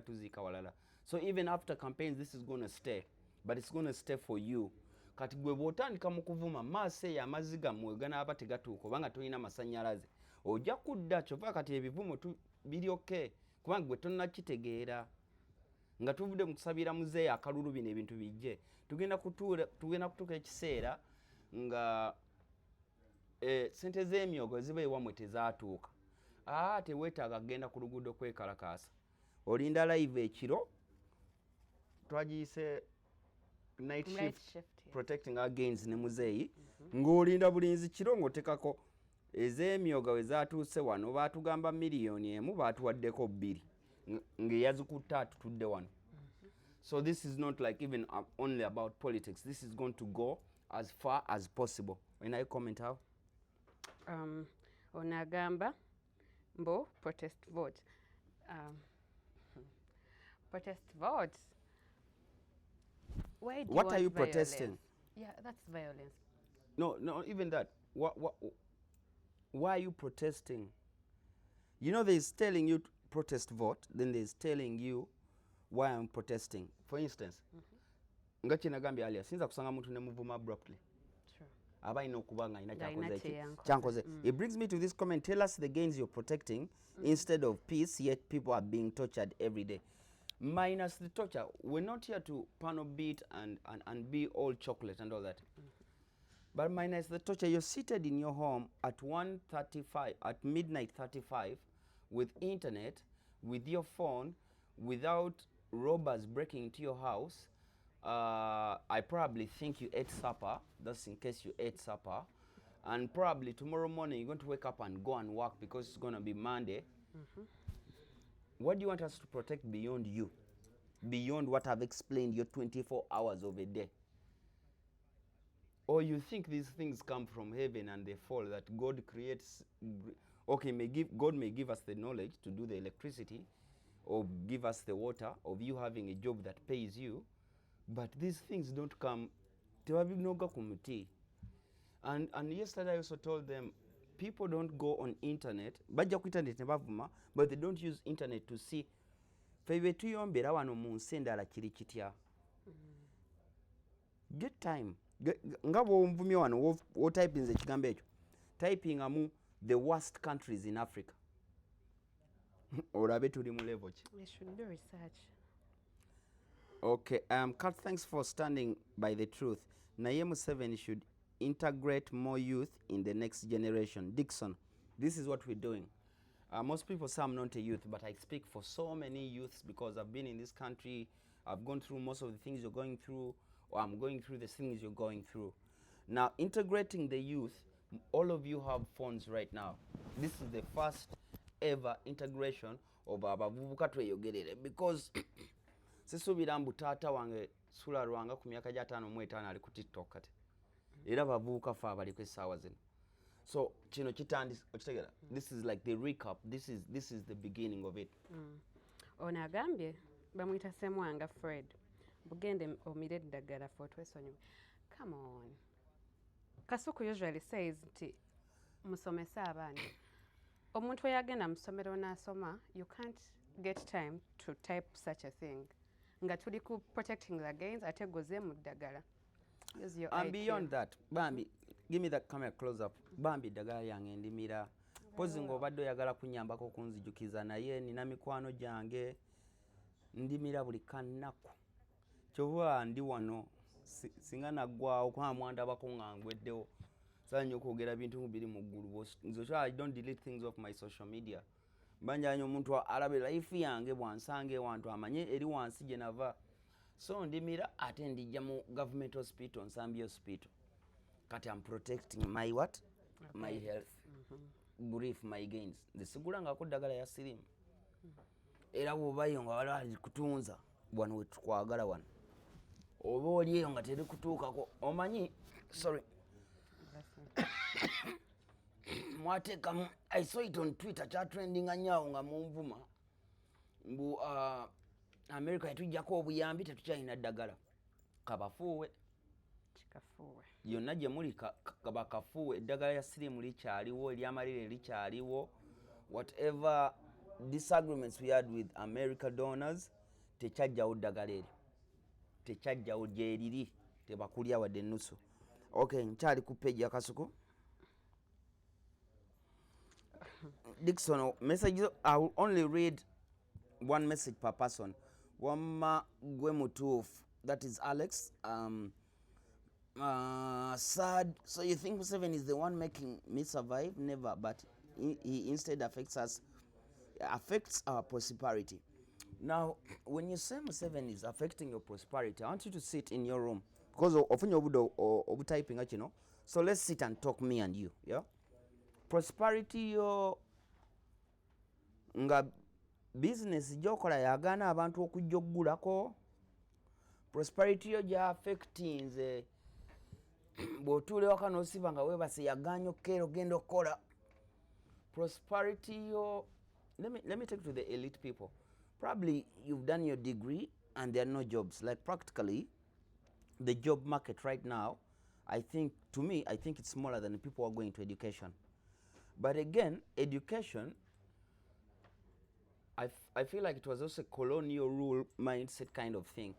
tuzika walala. So even after campaigns, this is going to stay, but it's going to stay for you. Kati gwe bwotandika mu kuvuma maaso eyo amazzi gammwe ganaaba tegatuuka obanga tolina masannyalaze ojja kudda kyova kati ebivumo biri okay kubanga gwe tonnakitegeera nga tuvudde mu kusabira muzeeyi akalulu bino ebintu bijje tugenda kutuuka ekiseera nga sente z'emyogo ziba ewamwe tezaatuuka teweetaaga kgenda ku luguudo kwekalakaasa olinda live ekiro twagiyise night shift protecting our gains ne muzeeyi ng'olinda bulinzi kiro ng'otekako ez'emyoga we zaatuuse wano baatugamba miliyoni 1 baatuwaddeko 2 ng'eyazikutte atutudde wano. So this is not like even only about politics. This is going to go as far as possible. When I comment how? Onagamba mbo protest vote. Protest vote. Why do what you are you violence? protesting? Yeah, that's violence. No, even that. Why are you protesting? You know, there's telling you to protest vote, then there's telling you why I'm protesting. For instance, ngachi nagambia earlier, sinza kusanga muntu ne muvuma abruptly. Sure. Abaina okubanga ina kyankoze. It brings me to this comment. Tell us the gains you're protecting instead of peace, yet people are being tortured every day. Minus the torture. We're not here to panel beat and be all chocolate and all that. But minus the torture, you're seated in your home at 1:35, at midnight 35, with internet, with your phone, without robbers breaking into your house. I probably think you ate supper. That's in case you ate supper. And probably tomorrow morning you're going to wake up and go and work because it's going to be Monday. What do you want us to protect beyond you? Beyond what I've explained, your 24 hours of a day? Or you think these things come from heaven and they fall, that God creates, okay, God may give us the knowledge to do the electricity or give us the water of you having a job that pays you, but these things don't come. And yesterday I also told them, people don't go on internet, but they don't use internet to see. Get time. Ngabo mvumyo wano wo type in ekigambo ekyo typing amu the worst countries in Africa olabe tuli mu level ki. We should do research. Okay, Kat, thanks for standing by the truth. Naye Museveni should integrate more youth in the next generation. Dixon, this is what we're doing. Most people say I'm not a youth, but I speak for so many youths because I've been in this country. I've gone through most of the things you're going through, or I'm going through the things you're going through. Now, integrating the youth, all of you have phones right now. This is the first ever integration of abavubuka tweyogerere because sisubira mbu taata wange sula lwanga ku myaka gya 5 mu 5 ali ku TikTok kati era bavubuka fa abali ku essaawa zino. So kino kitandise okitegera, this is like the recap, this is the beginning of it. Ono agambye bamwita Semwanga Fred bugende omire eddagala for twesonyiwe. Come on. Kasuku usually says nti musomesa abaana. Omuntu oyagenda mu ssomero n'asoma, you can't get time to type such a thing. Nga tuli ku protecting the gains ate goze mu ddagala. And beyond that, Bambi, give me that camera close up. Bambi ddagala yange ndimira. Pozi ng'obadde oyagala kunyambako kunzijukiza naye nina mikwano gyange ndimira buli kannaku. Kyova ndi wano singa naggwawo kwa mwandabako nga ngweddewo. Sala nnyo okwogera bintu biri mu ggulu. Nze I don't delete things off my social media. Mbanja nnyo omuntu alabe life yange bwansange wantu amanye eri wansi gye nava. So ndimira ate ndijja mu government hospital, Nsambi hospital. Kati I'm protecting my what? Okay. My health. Brief my gains. Nsigulanga ko ddagala ya sirimu. Era bw'obayo nga wali ali kutunza bwano we tukwagala wano. Oba oliyo nga teri kutuukako omanyi sorry. Mwatekamu I saw it on Twitter cha trending anyawo nga munvuma mbu America yatujjako obuyambi tetukyalina ddagala kabafuuwe kikafuuwe yonna gye muli kabakafuuwe eddagala ya sirimu likyaliwo eryamalire likyaliwo whatever disagreements we had with America donors, tekyajjawo ddagala eryo, tekyajjawo gyeriri, tebakulya wadde ennusu. Okay, nkyali ku page ya Kasuku. Dixon, messages, I will only read one message per person. Wama Gwemutuf, that is Alex. Sad. So you think Museveni is the one making me survive? Never, but he instead affects our prosperity. Now, when you say Museveni is affecting your prosperity, I want you to sit in your room because often you typing, you know. So let's sit and talk, me and you. Yeah. Prosperity yo nga business gyokola yagana abantu okujja okugulako. Prosperity yo gya affecting nze bw'otuula ewaka n'osiba nga weebase yaganya okkeera ogenda okukola. Prosperity yo, let me take to the elite people. Probably you've done your degree and there are no jobs. Like practically the job market right now, I think it's smaller than the people who are going to education. But again, education, I feel like it was also a colonial rule mindset kind of thing.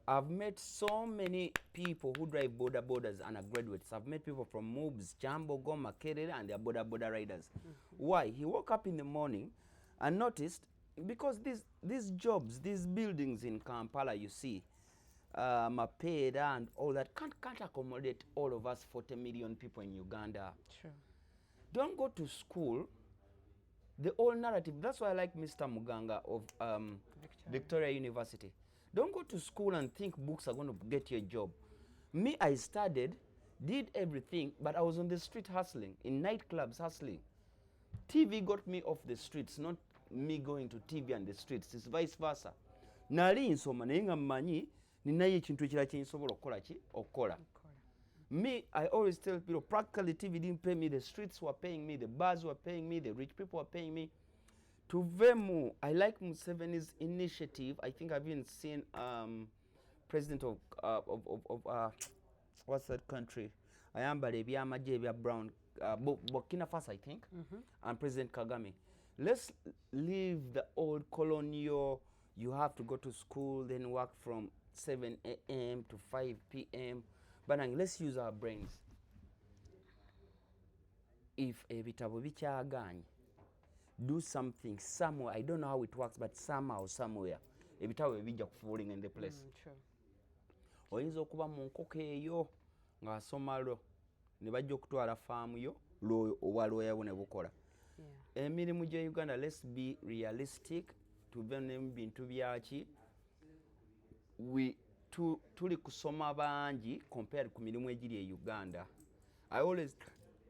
I've met so many people who drive borders and are graduates. I've met people from Moobs, Jambogo, Makerere, and they are border riders. Why? He woke up in the morning and noticed, because these jobs, these buildings in Kampala, you see, Mapera and all that, can't accommodate all of us 40 million people in Uganda. Sure. Don't go to school. The old narrative, that's why I like Mr. Muganga of Victoria University. Don't go to school and think books are going to get you a job. Me, I studied, did everything, but I was on the street hustling, in nightclubs hustling. TV got me off the streets, not me going to TV and the streets. It's vice versa. Nali nsoma naye nga mmanyi ninayo ekintu ekirala kye nsobola okukola ki okukola. Me, I always tell people, practically TV didn't pay me, the streets were paying me, the bars were paying me, the rich people were paying me. To Vemu, I like Museveni's initiative. I think I've even seen President of what's that country? Ayambale byamaje bya brown, Burkina Faso, I think, and President Kagame. Let's leave the old colonial, you have to go to school, then work from 7 a.m. to 5 p.m. But let's use our brains. If ebitabo bikyaganye, do something somewhere. I don't know how it works, but somehow, somewhere, ebitabo bijja falling in the place. Sure. Oyinza okuba mu nkoko eyo ng'asoma lo ne bajja okutwala faamu yo oba lwoya ne bukola. Emirimu gya Uganda, let's be realistic. Tuve n'ebintu byaki. Tuli kusoma bangi compared ku mirimu egiri e Uganda. I always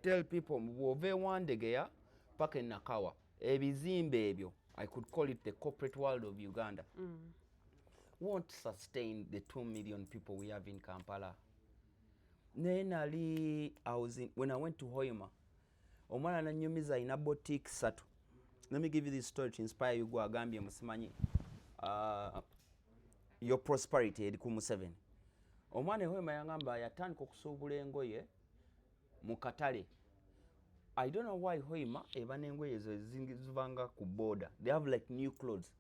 tell people, bw'ova ewandegeya paka e Nakawa, ebizimbe ebyo, I could call it the corporate world of Uganda, won't sustain the 2 million people we have in Kampala. When I went to Hoima, omwana nanyumiza ina boutique satu. Let me give you this story to inspire you. Go agambye musimanyi your prosperity eri ku Museveni. Omwana Hoima yangamba yatandika okusuubula engoye mu katale. I don't know why Hoima eba n'engoye ezo zivanga ku border. They have like new clothes.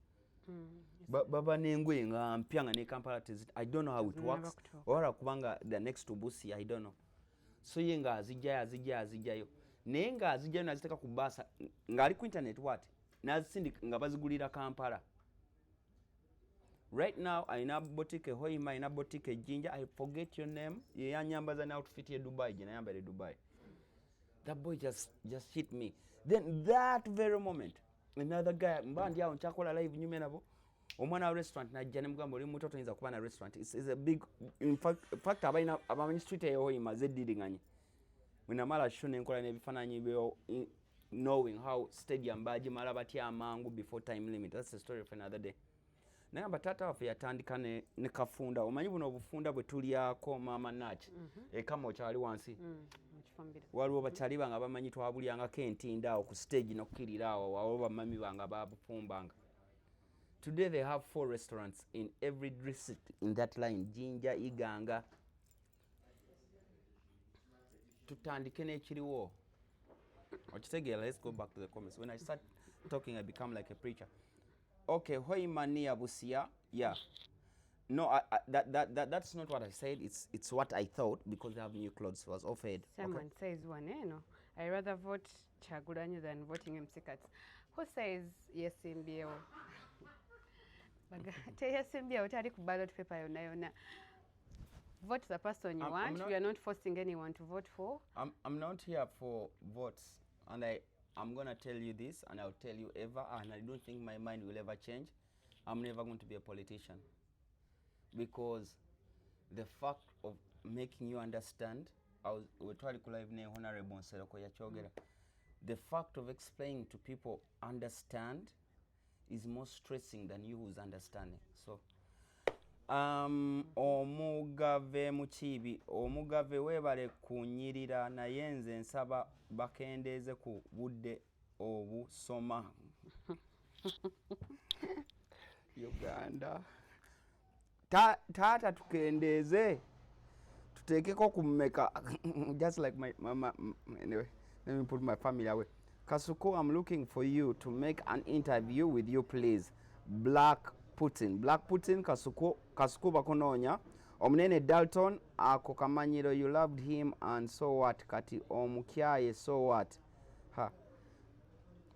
Baba n'engoye nga mpya nga ne Kampala tezit. I don't know how it works. Ora kubanga the next to Busi, I don't know. So ye nga azijjayo. Naye nga azijjayo naziteeka ku basa nga ali ku internet what? Nazisindika nga bazigulira Kampala. Right now, aina boutique Hoima, aina boutique Jinja. I forget your name. Ye yanyambaza na outfit ye Dubai. Jina yambale Dubai. That boy just hit me. Then that very moment, another guy, mbandi yao nchakola live nyume nabo. Omwana restaurant na jane mugamba oli mutoto nza kuba na restaurant. It's a big, in fact abamanyi street ya Hoima zedidinganye. Mwenamala shune nkola nebifananyi byo knowing how stadium baji mala batya amangu before time limit. That's the story of another day. Naye batata waffe yatandika ne kafunda. Omanyi buno obufunda bwe tulyako mama nachi. Kama okyali wansi. Waliwo bakyali banga bamanyi twabulyangako entinda awo ku stage n'okkirira awo waliwo bamami banga babufumbanga. Today they have 4 restaurants in every district in that line. Jinja, Iganga. Tutandike n'ekiriwo. Okitegeera, let's go back to the comments. When I start talking, I become like a preacher. Okay, hoi mania busia. Yeah. No, that's not what I said. It's what I thought because I have new clothes. Was offered. Someone says one, I rather vote Chagulanyi than voting Msikats. Who says yes in BO? Yes in BO, tari ku ballot paper yona. Vote the person you want. We are not forcing anyone to vote for. I'm not here for votes, and I'm gonna tell you this, and I'll tell you ever, and I don't think my mind will ever change. I'm never going to be a politician, because the fact of making you understand, the fact of explaining to people understand is more stressing than you who's understanding. So omugave mukibi omugave webale kunyirira naye nze nsaba bakendeeze ku budde obusoma Uganda taata tukendeeze tuteekeko kumeka just like my mama. Anyway, let me put my family away. Kasuko, I'm looking for you to make an interview with you, please. Black Putin Kasuko bakononya omunene Dalton ako kamanyiro, you loved him and so what, kati omukyaye so what.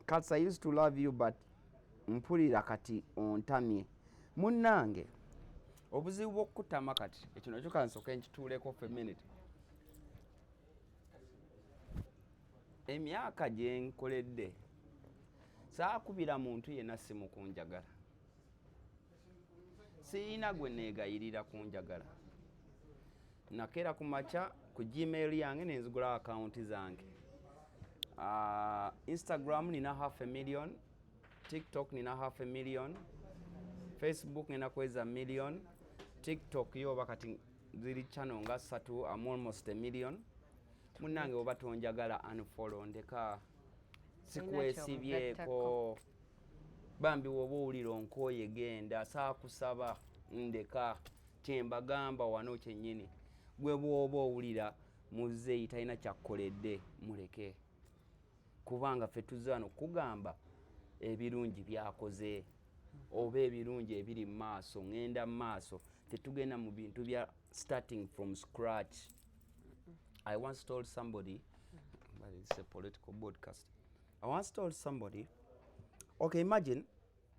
Kats, I used to love you but mpulira kati ontamye munnange obuzibu bw'okutama kati ekyo nakyo kansoke nkituuleko for a minute. Emyaka gye nkoledde saakubira muntu yenna simu kunjagala, sirina gwe neegayirira kunjagala. Nakeera ku makya ku Gmail yange nenzigula akawunti zange. Instagram nina 500,000, TikTok nina 500,000, Facebook nina kweza 1,000,000, TikTok yo bakati ziri channel nga 3, I'm almost 1,000,000. Munnange oba tonjagala unfollow ndeka sikwesibyeko bambi woba owulira onkooye genda saakusaba ndeka kyembagamba wano kyennyini gwe bwoba owulira muzeeyi talina kyakkoledde muleke, kubanga ffe tuzze wano kugamba ebirungi byakoze oba ebirungi ebiri mu maaso, ŋŋenda mu maaso, tetugenda mu bintu bya starting from scratch. I once told somebody, but it's a political broadcast. I once told somebody, okay, imagine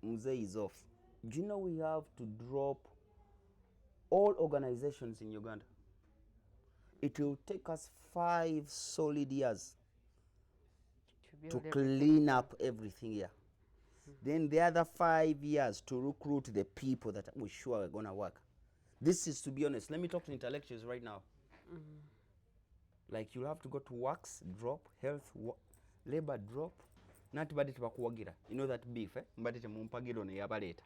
Mzee is off. Do you know we have to drop all organizations in Uganda? It will take us 5 solid years to clean up everything here. Then the other 5 years to recruit the people that we're sure are going to work. This is, to be honest, let me talk to intellectuals right now. Like, you'll have to go to works, drop, health, labor, drop. Not badite bakuwagira. You know that beef, eh? Badite mumpagiro ne yabaleta.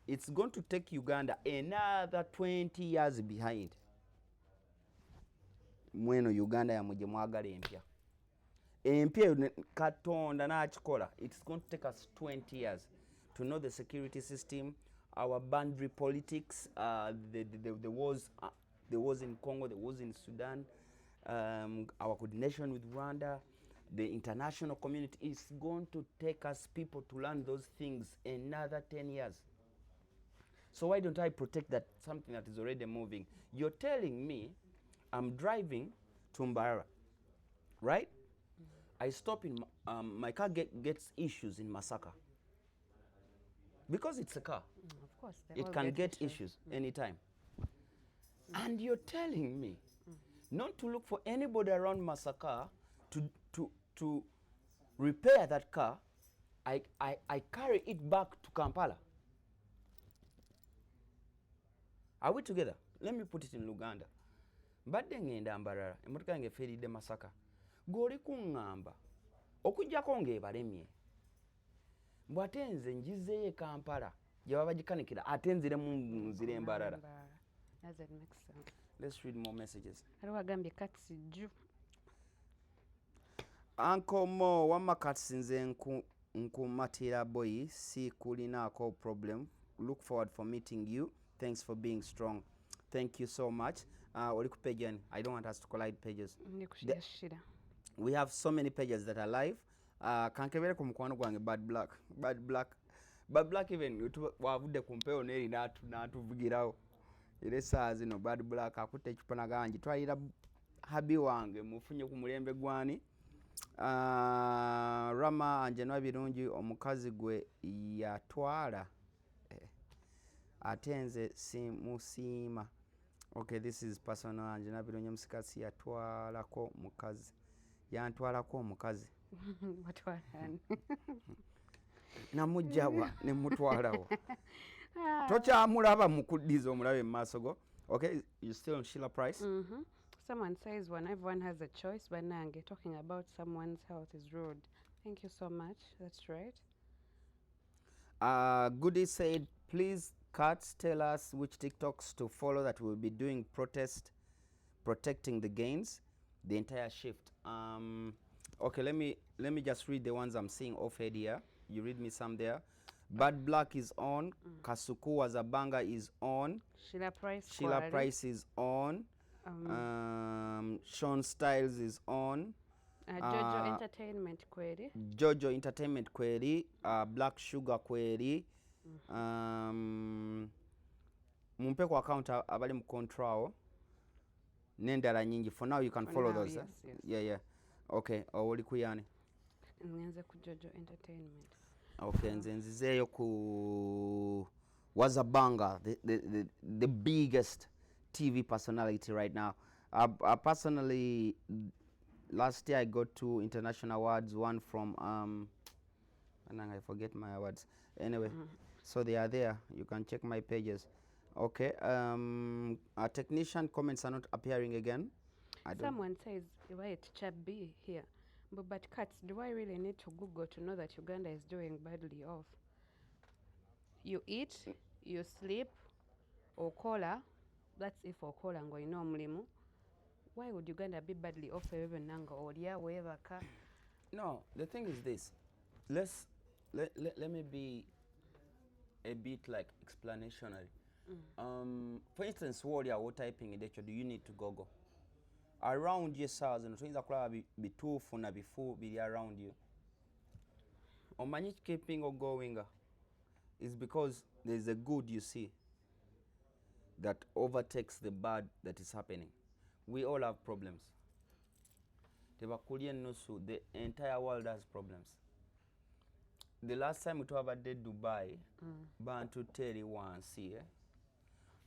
It's going to take Uganda another 20 years behind. Mweno Uganda ya muje mwagala empya. Empya katonda n'akikola. It's going to take us 20 years to know the security system, our boundary politics, the wars. There was in Congo, there was in Sudan, our coordination with Rwanda, the international community. Is going to take us people to learn those things another 10 years. So why don't I protect that something that is already moving? You're telling me I'm driving to Mbarara, right? I stop in, my car gets issues in Masaka. Because it's a car. Of course. It can get issues anytime. And you're telling me not to look for anybody around Masaka to repair that car. I carry it back to Kampala. Are we together? Let me put it in Luganda. Mbadde ngenda Mbarara, emmotoka yange efiiridde Masaka. Goli kuŋŋamba okujjako ng'ebalemye. Bw'ate nze ngizeeyo Kampala gye baba bagikanikira ate nziremu nzire Mbarara. Does it make sense? Let's read more messages. Uncle Mo, wama katsinze nkumatira boy, si kulinaako problem. Look forward for meeting you. Thanks for being strong. Thank you so much. I don't want us to collide pages. We have so many pages that are live. kankebere ku mukwano gwange bad black even wavudde ku mpewo neri n'atuvugirawo era essaawa zino bad black akutte ekipona gangi twalira habi wange mufunye ku mulembe gwani Rama anjenwa birungi omukazi gwe yatwala atenze simusiima. Okay, this is personal. Anjenwa birungi musikasi yatwalako mukazi yantwalako omukazi watwalani namujjawa ne mutwalawo tokyamulaba mukuddiza omulabe mu maaso go. Okay, you still on Sheila Price? Someone says when everyone has a choice, but nange talking about someone's health is rude. Thank you so much. That's right. Goody said, please, Katz, tell us which TikToks to follow that will be doing protest, protecting the gains, the entire shift. Okay, let me just read the ones I'm seeing off head here. You read me some there. Bad Black is on. Kasuku Wazabanga is on. Sheila Price is on. Sean Styles is on. Jojo Entertainment kweli. Jojo Entertainment kweli. Black Sugar kweli. Mumpe kwa account abali mu control. Nendala nyingi. For now you can follow now, those. Yes. Yeah. Okay. Oli kuyani. Ngenze ku Jojo Entertainment. Okay, nzenzizeyo ku Wazabanga, the biggest TV personality right now. I personally, last year I got 2 international awards, one from and I forget my awards. Anyway, so they are there. You can check my pages. Okay. Our technician comments are not appearing again. Someone says, wait, Chab B here. But Katz, do I really need to Google to know that Uganda is doing badly off? You eat, you sleep, Okola, that's if Okola ngo ino mulimu. Why would Uganda be badly off even nanga olia wherever ka? No, the thing is this. Let me be a bit like explanatory. For instance, warrior what typing in do you need to Google? Around your cells and things that be too fun before be around you. Or manage keeping or going is because there's a good you see that overtakes the bad that is happening. We all have problems. The entire world has problems. The last time we talked about Dubai, Bantu Terry once here.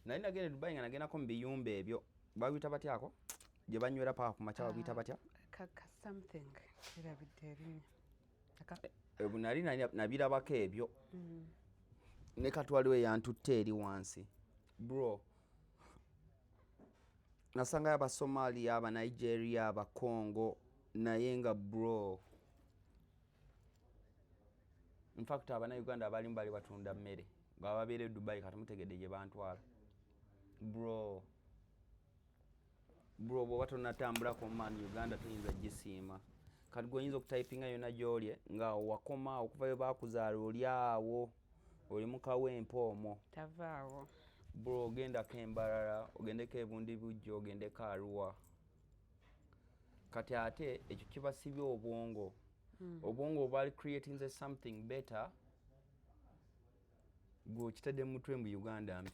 Now again Dubai and again come be baby. Babita batiako. Jebanywera pa kumachawa bita batya something ebunali nabira bakebyo ne katwaliwe yantutte eri wansi bro nasanga aba Somalia aba Nigeria aba Congo naye nga bro in fact aba na Uganda abali mbali batunda mmere nga babere Dubai katumutegedde je bantwala bro bw'oba tonatambula ku man Uganda tuyinza gisiima kati gwenyinza okutypinga yonna gy'olye nga wakoma okuvayo bakuzaala oli awo oli mukawempo omwo tavaawo bro ogendako embalala ogendeko ebundi bujjo ogendeko Arua kati ate ekyo kibasibye obwongo obwongo bwali creating something better gw'okitadde mu mutwe mu Uganda mbi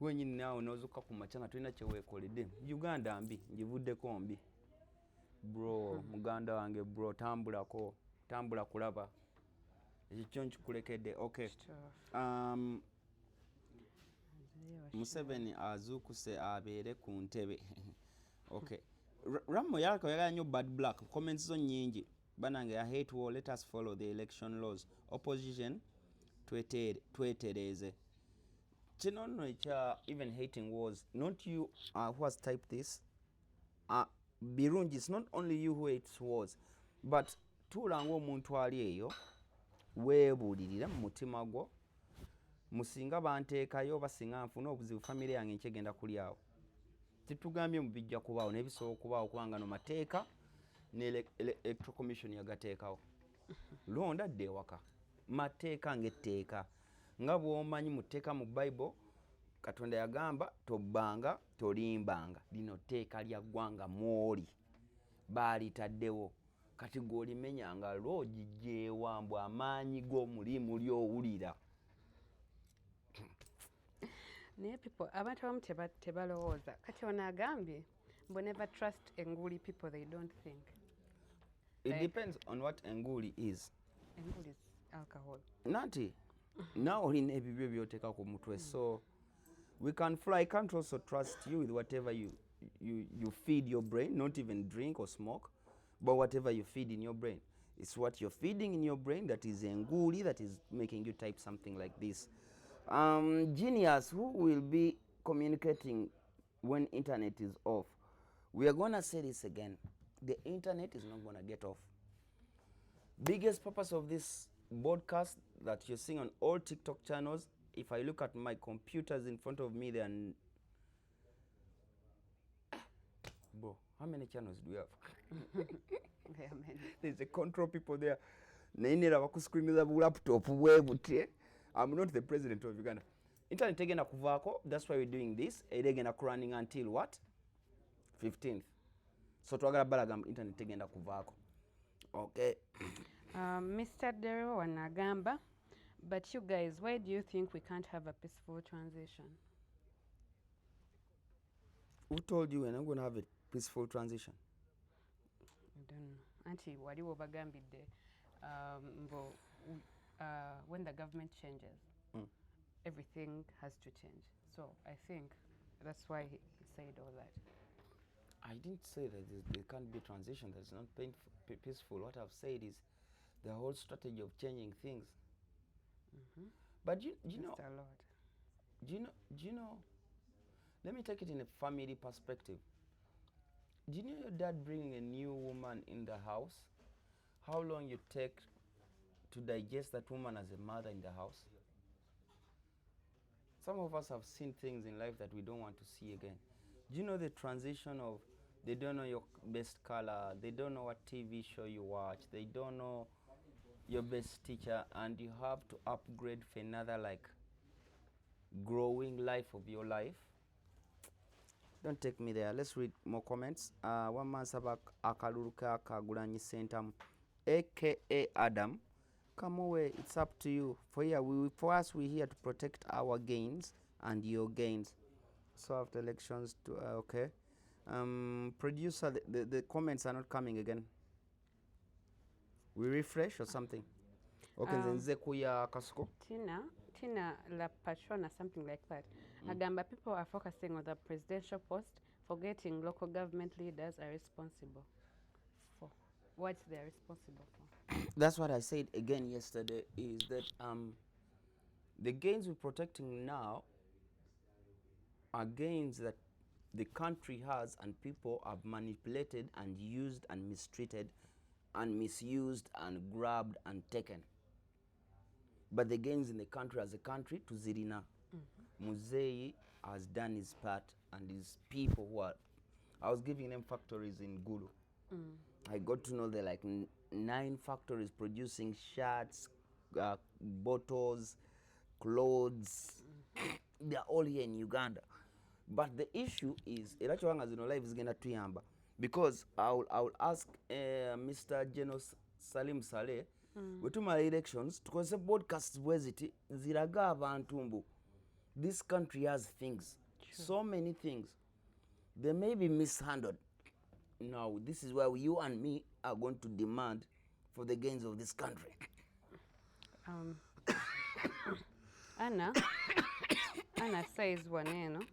wenyini naawe nozuka ku makya nga tulina kyeweekoledde Uganda mbi ngivuddeko mbi bro muganda wange bro tambula kulaba ekyo nkikulekedde. Okay, Museveni azuukuse abeere ku ntebe. Okay, Rammo yagala nnyo Bad Black, comments zo nnyingi banange. I hate war, let us follow the election laws. Opposition twetereeze. Kino nno ekya even hating wars, not you who has typed this. Birungi, it's not only you who hates wars, but tuulanga omuntu ali eyo weebuulirira mu mutima gwo musinga banteekayo oba singa nfuna obuzibu famire yange nkyegenda kuli awo. Titugambye mu bijja kubaawo n'ebisobola okubaawo kubanga no mateeka ne electoral commission yagateekawo. Londa dde ewaka mateeka ng'etteeka nga bw'omanyi mu tteeka mu Bible Katonda yagamba tobbanga tolimbanga. Lino tteeka lya ggwanga mw'oli baalitaddewo kati gwolimenya nga loogi gyewambwa amaanyi g'omulimu lyowulira. naye people abantu abamu tebalowooza kati ono agambye mbo never trust enguli people they don't think. It depends on what enguli is. Enguli is alcohol. Nanti now olina ebibyo byoteeka ku mutwe, so we can fly. I can't also trust you with whatever you feed your brain, not even drink or smoke, but whatever you feed in your brain. It's what you're feeding in your brain that is enguli, that is making you type something like this. Genius, who will be communicating when internet is off? We are gonna say this again. The internet is not gonna get off. Biggest purpose of this broadcast that you're seeing on all TikTok channels, if I look at my computers in front of me, they are bro, how many channels do we have? There are many. There's a control people there. Nainera bakuscreeniza bu laptop bwebute. I'm not the president of Uganda. Internet egenda kuvaako, that's why we're doing this. Era egenda running until what? 15th. So twagala balaga internet egenda kuvaako. Okay. Mr. Dero wanagamba, but you guys, why do you think we can't have a peaceful transition? Who told you we're not going to have a peaceful transition? I don't know. Auntie, waliwo bagambidde when the government changes, everything has to change. So I think that's why he said all that. I didn't say that there can't be transition that's not peaceful. What I've said is the whole strategy of changing things. But you know, do you know, let me take it in a family perspective. Do you know your dad bringing a new woman in the house? How long you take to digest that woman as a mother in the house? Some of us have seen things in life that we don't want to see again. Do you know the transition of, they don't know your best color, they don't know what TV show you watch, they don't know your best teacher, and you have to upgrade for another like growing life of your life? Don't take me there. Let's read more comments. One man sabak Kalulu Kano kagulanyi sentam, aka Adam. Come away, it's up to you. For us, we're here to protect our gains and your gains. So after elections, okay. Producer, the comments are not coming again. We refresh or something? Okay, nze kuya kasuko. Tina La Patrona, something like that. Agamba, people are focusing on the presidential post, forgetting local government leaders are responsible for what they're responsible for. That's what I said again yesterday, is that the gains we're protecting now are gains that the country has and people have manipulated and used and mistreated and misused and grabbed and taken. But the gains in the country as a country, to Zirina, Museveni has done his part, and his people who are, I was giving them factories in Gulu. I got to know they're like 9 factories producing shirts, bottles, clothes. They're all here in Uganda. But the issue is, life is going to tuyamba, because I'll ask Mr. General Salim Saleh, wetumala elections, tukozese broadcasts bweziti ziraga abantu mbu this country has things, so many things. They may be mishandled. Now, this is where you and me are going to demand for the gains of this country. Anna says waneno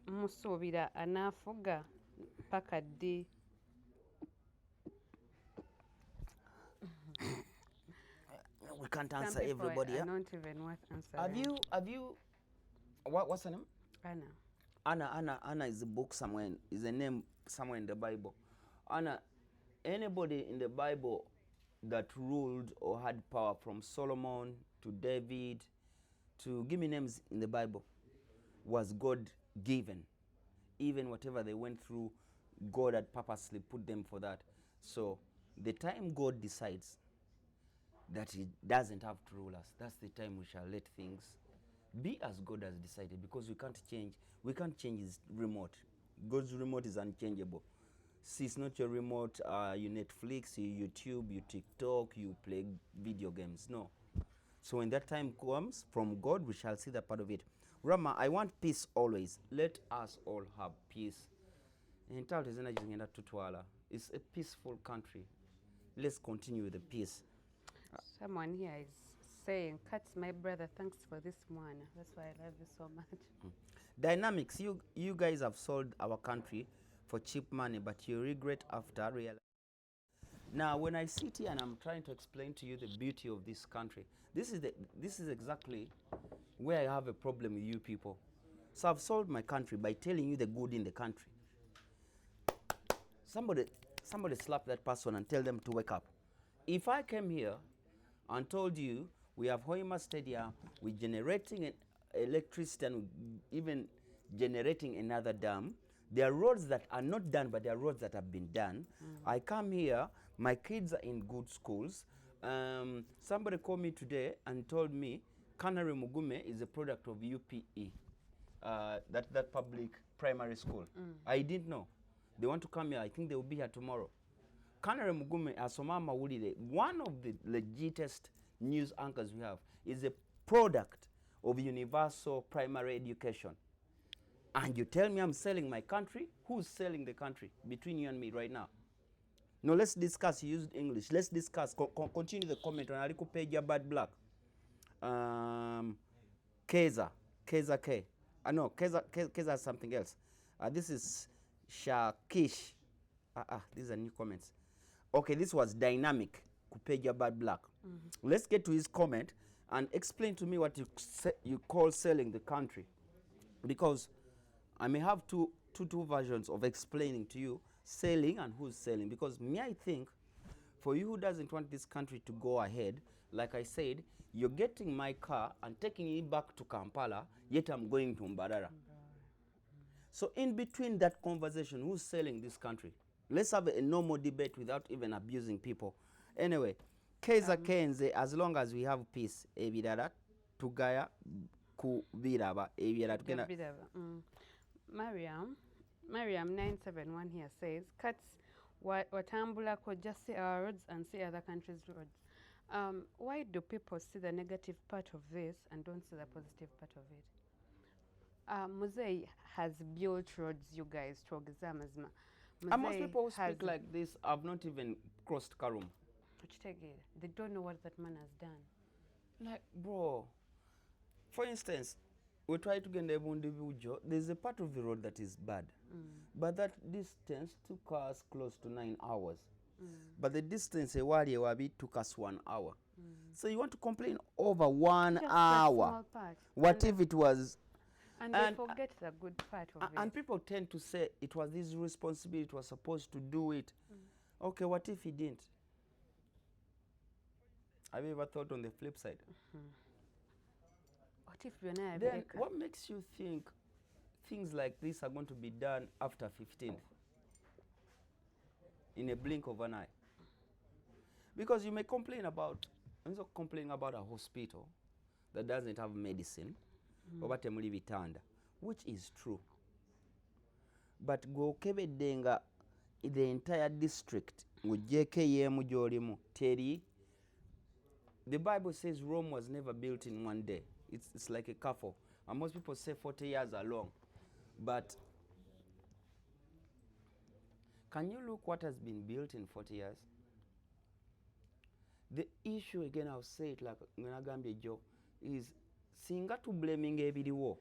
musuubira anaafuga paka ddi. We can't answer everybody. I don't even want answer. Have you what's her name? Anna is a book somewhere, is a name somewhere in the Bible. Anna, anybody in the Bible that ruled or had power, from Solomon to David to, give me names in the Bible, was God given. Even whatever they went through, God had purposely put them for that. So the time God decides that he doesn't have to rule us, that's the time we shall let things be as God has decided, because we can't change his remote. God's remote is unchangeable. See, it's not your remote, you Netflix, you YouTube, you TikTok, you play video games. No. So when that time comes from God, we shall see that part of it. Rama, I want peace always. Let us all have peace. It's a peaceful country. Let's continue with the peace. Someone here is saying, Kat's my brother, thanks for this one. That's why I love you so much. Dynamics, you guys have sold our country for cheap money, but you regret after realizing. Now, when I sit here and I'm trying to explain to you the beauty of this country, this is exactly where I have a problem with you people. So I've sold my country by telling you the good in the country. Somebody slap that person and tell them to wake up. If I came here and told you we have Hoima Stadium, we're generating electricity and even generating another dam, there are roads that are not done, but there are roads that have been done. I come here, my kids are in good schools. Somebody called me today and told me Kanare Mugume is a product of UPE, that public primary school. I didn't know. They want to come here. I think they will be here tomorrow. Kanare Mugume, Asoma Mawulire, one of the legitest news anchors we have, is a product of universal primary education. And you tell me I'm selling my country? Who's selling the country between you and me right now? No, let's discuss. You used English. Let's discuss. Continue the comment on Ariku page Bad Black. Keza K. No, Keza is something else. This is Shakish. These are new comments. Okay, this was Dynamic. Kupeja Bad Black. Let's get to his comment and explain to me what you call selling the country. Because I may have two versions of explaining to you selling and who's selling. Because me, I think, for you who doesn't want this country to go ahead, like I said, you're getting my car and taking it back to Kampala, yet I'm going to Mbarara. So in between that conversation, who's selling this country? Let's have a normal debate without even abusing people. Anyway, Keza Kenze, as long as we have peace, ebirara tugaya ku biraba ebirara tugenda. Mariam 971 here says, Cuts watambula ko just see our roads and see other countries' roads. Why do people see the negative part of this and don't see the positive part of it? Musei has built roads, you guys, to Ogizamazma. And most people who speak like this have not even crossed Karum. They don't know what that man has done. Like, bro, for instance, we try to get the there's a part of the road that is bad. But that distance took us close to 9 hours. But the distance took us 1 hour. So you want to complain over 1 hour. What if it was... And they forget the good part of it. And people tend to say it was his responsibility, it was supposed to do it. Okay, what if he didn't? Have you ever thought on the flip side? What if you're not then what makes you think things like this are going to be done after 15th? In a blink of an eye. Because you may complain about a hospital that doesn't have medicine, which is true. But go kebedenga the entire district teri. The Bible says Rome was never built in one day. It's like a couple. And most people say 40 years are long. But can you look what has been built in 40 years? The issue, again, I'll say it like Nagambye Joe, is singa tu blaming ebiriwo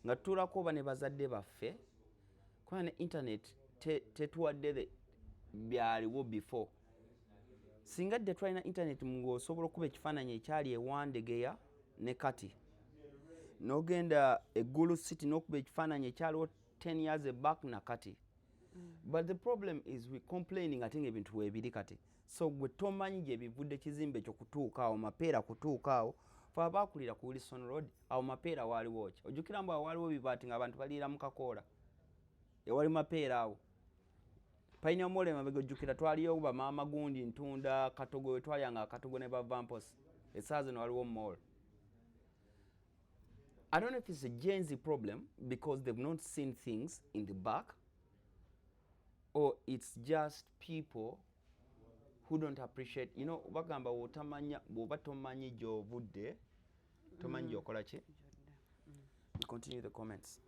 nga tulako bane bazadde baffe kwa ne internet tetuwadde byaliwo before. Singa de twalina internet mungo osobola okuba ekifaananyi ekyali ewandegeya ne kati n'ogenda eggulu city n'okuba ekifaananyi ekyaliwo 10 years back na kati. But the problem is we complaining ate ng'ebintu weebiri kati. So gwe tomanyi gye bivudde kizimbe ekyo kutuuka awo mapeera kutuuka awo fe abaakulira ku Wilson Road awo mapeera waaliwo ki? Ojjukira mbu awo waaliwo bibaati ng'abantu baliira mu kakoola ewali mapeera awo. Payina Mole mabega ojjukira twaliyo bamaama gundi ntunda katogo we twalyanga akatogo ne bavamposi essaawa zino waliwo mall. I don't know if it's a Gen Z problem because they've not seen things in the back, or it's just people who don't appreciate, you know, bagamba bw'oba tomanyi gy'ovudde tomanyi gy'okola ki. Continue the comments.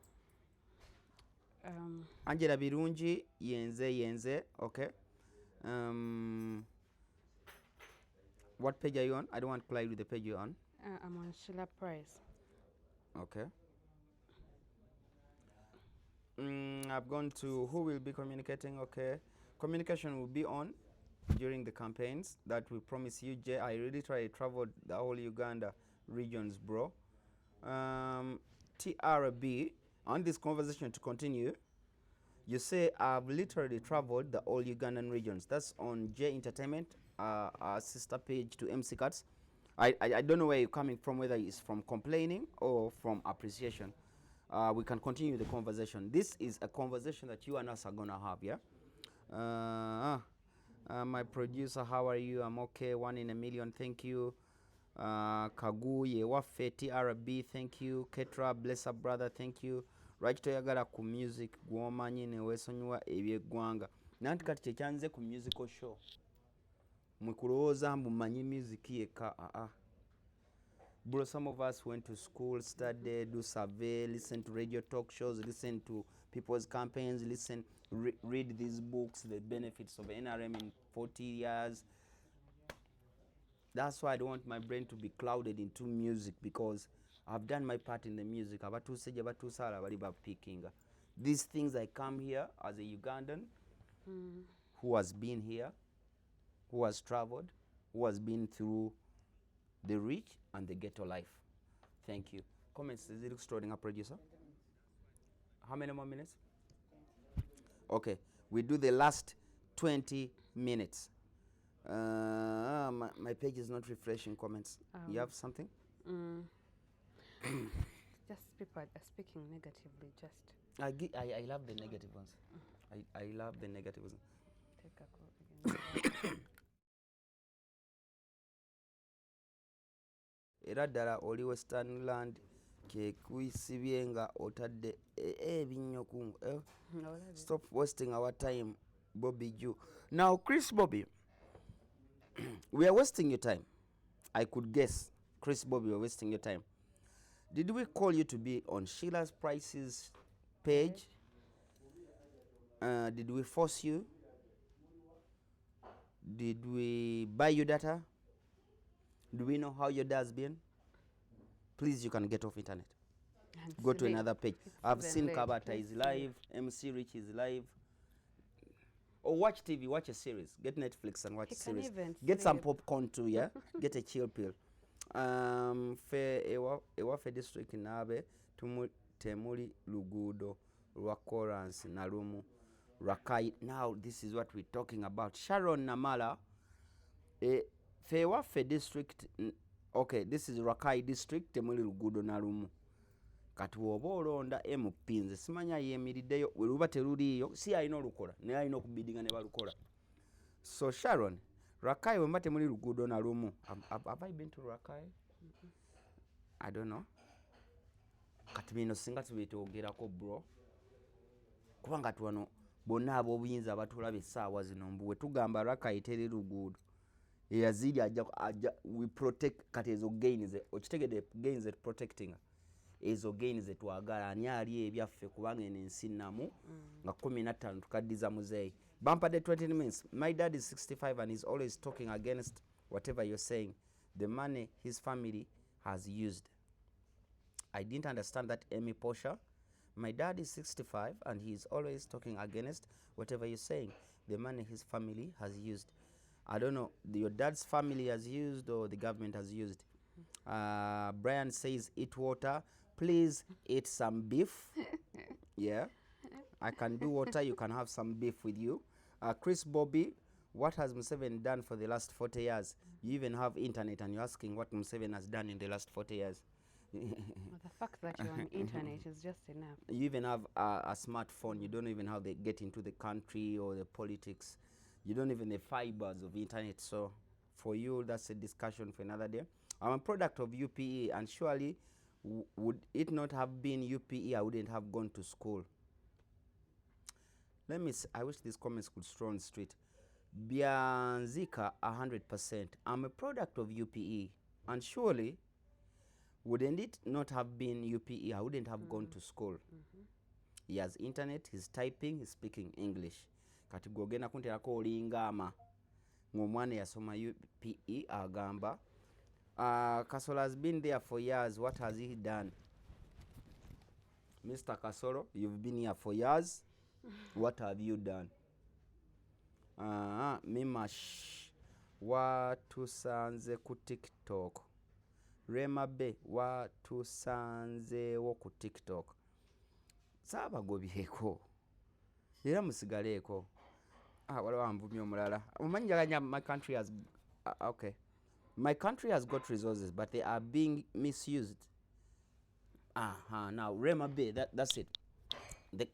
Angela Birungi yenze okay. What page are you on? I don't want to collide with the page you're on. I'm on Sheila Price. Okay. I've gone to who will be communicating. Okay, communication will be on during the campaigns. That we promise you, Jay. I really traveled the whole Uganda regions, bro. TRB, on this conversation to continue, you say I've literally traveled the all Ugandan regions. That's on J Entertainment, our sister page to MC Cuts. I don't know where you're coming from, whether it's from complaining or from appreciation. We can continue the conversation. This is a conversation that you and us are gonna have, yeah? My producer, how are you? I'm okay. 1 in a million, thank you. Kaguye waffe TRB, thank you. Ketra, bless up brother, thank you. Right toyagala ku music gwomanyi ne weesonyiwa ebyeggwanga. Nanti kati kyekyanze ku musical show. Mwe kulowooza mbu manyi music yekka. Bro, some of us went to school, studied, do survey, listen to radio talk shows, listen to people's campaigns, read these books, the benefits of NRM in 40 years. That's why I don't want my brain to be clouded into music, because I've done my part in the music. These things, I come here as a Ugandan who has been here, who has traveled, who has been through the rich and the ghetto life. Thank you. Comments, is it extraordinary, producer? How many more minutes? Okay, we do the last 20 minutes. My page is not refreshing comments. You have something? Just people are speaking negatively. Just I love the negative ones. I love the negative ones. take a call again. Era ddala oli Westernland kekwisibye nga otadde ebinnyo kungu. Stop wasting our time, Bobby Jew. Now, Chris Bobby, we are wasting your time. I could guess, Chris Bobby, we're wasting your time. Did we call you to be on Sheila's Prices page? Did we force you? Did we buy you data? Do we know how your day has been? Please, you can get off internet. Go to another page. I've seen Kabata is live, MC Rich is live. Or watch TV, watch a series. Get Netflix and watch a series. Get some popcorn too, yeah? Get a chill pill. Ewafe district nabe temuli lugudo Rwakorans Narumu Rakai. Now this is what we're talking about. Sharon Namala Fewafe district. Okay, this is Rakai district temuli lugudo Narumu. Kati woba olonda emupinze simanya yemiriddeyo weluba teruliyo si alina olukola naye alina okubidinga ne balukola. So Sharon, Rakai wemba temuli luguudo na lumu. Have I been to Rakai? I don't know. Kati bino singa tubitogerako bro. Kubanga tuwano bonna ab'obuyinza abatulaba essaawa zino mbu we tugamba Rakai teri luguudo. Eyazidi ajja we protect kati ezo gains okitegedde gains at protecting. Ezo gains etwagala ani ali ebyaffe kubanga eno ensi nnamu nga 15 tukaddiza muzeeyi. Bumper the 20 minutes. My dad is 65 and he's always talking against whatever you're saying. The money his family has used. I didn't understand that, Amy Posha. My dad is 65 and he's always talking against whatever you're saying. The money his family has used. I don't know, your dad's family has used or the government has used. Brian says, eat water. Please eat some beef. Yeah. I can do water. You can have some beef with you. Chris Bobby, what has Museveni done for the last 40 years? You even have internet and you're asking what Museveni has done in the last 40 years. Well, the fact that you're on internet is just enough. You even have a smartphone. You don't even have to get into the country or the politics. You don't even have fibers of internet. So for you, that's a discussion for another day. I'm a product of UPE, and surely would it not have been UPE, I wouldn't have gone to school. I wish these comments could stroll on the street. Bianzika 100%. I'm a product of UPE, and surely wouldn't it not have been UPE? I wouldn't have gone to school. He has internet, he's typing, he's speaking English. Kati gogena kunterako olingama ng'omwana yasoma UPE agamba. Kasolo has been there for years. What has he done? Mr. Kasolo, you've been here for years. What have you done? Mimash watusanze ku TikTok. Rema be watusanzewo ku TikTok. Saabagobyeko. Era musigaleeko. Waliwo anvumye omulala. Omanyaganya my country has okay. My country has got resources, but they are being misused. Now Rema Bay, that's it.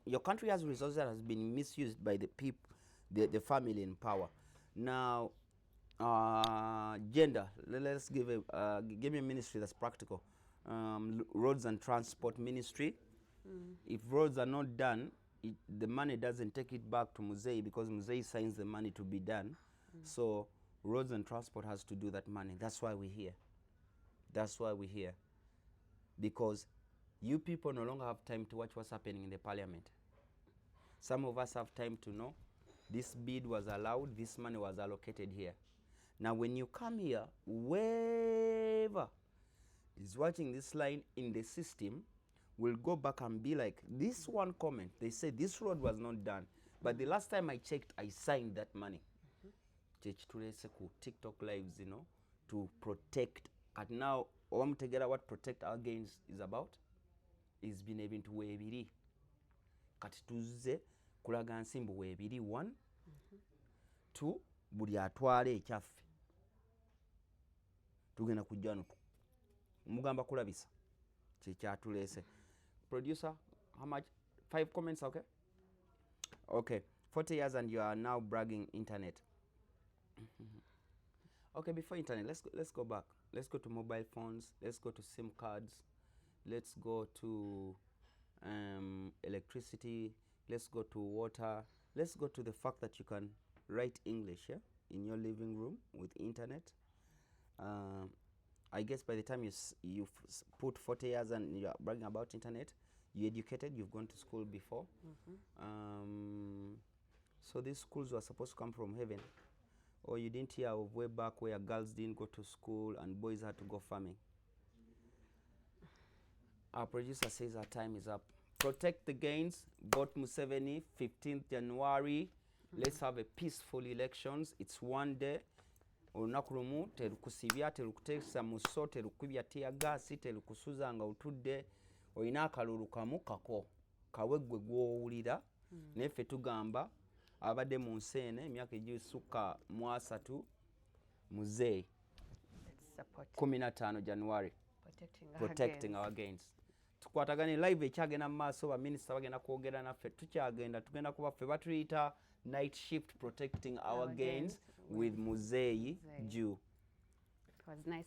Your country has resources that has been misused by the people, the family in power. Now, gender. Let's give me a ministry that's practical. Roads and transport ministry. If roads are not done, the money doesn't take it back to Musei because Musei signs the money to be done. So roads and transport has to do that money. That's why we're here. That's why we're here. Because you people no longer have time to watch what's happening in the parliament. Some of us have time to know this bid was allowed, this money was allocated here. Now when you come here, whoever is watching this line in the system will go back and be like, this one comment, they say this road was not done. But the last time I checked, I signed that money. TikTok lives, to protect. And now, what protect our gains is about is being able to weebiri. Kati tuze kulaga nsimbu weebiri 1, 2, buli atwale ekyaffe. Tugenda kujjano. Mugamba kulabisa. Kyatuleese. Producer, how much? 5 comments, okay? Okay. 40 years and you are now bragging internet. Okay, before internet, let's go back. Let's go to mobile phones. Let's go to SIM cards. Let's go to electricity. Let's go to water. Let's go to the fact that you can write English in your living room with internet. I guess by the time you put 40 years and you're bragging about internet, you're educated, you've gone to school before. So these schools were supposed to come from heaven. Or you didn't hear of way back where girls didn't go to school and boys had to go farming. Our producer says our time is up. Protect the gains. Vote Museveni, 15th January. Let's have a peaceful elections. It's one day. Olunaku lumu terukusibya, terukuteesa muso, terukubya tia gasi, terukusuza nga utudde. Oyina akalulu kamu kako. Kawegwe gw'owulira. Neffe tugamba abadde mu nseene emyaka egisukka mu 3 Musei 15 January protecting our gains. Tukwatagane live ekyagenda mu maaso ba minister bagenda kwogera naffe tugenda kuba ffe batuyita night shift protecting our gains with Musei Jew. It was nice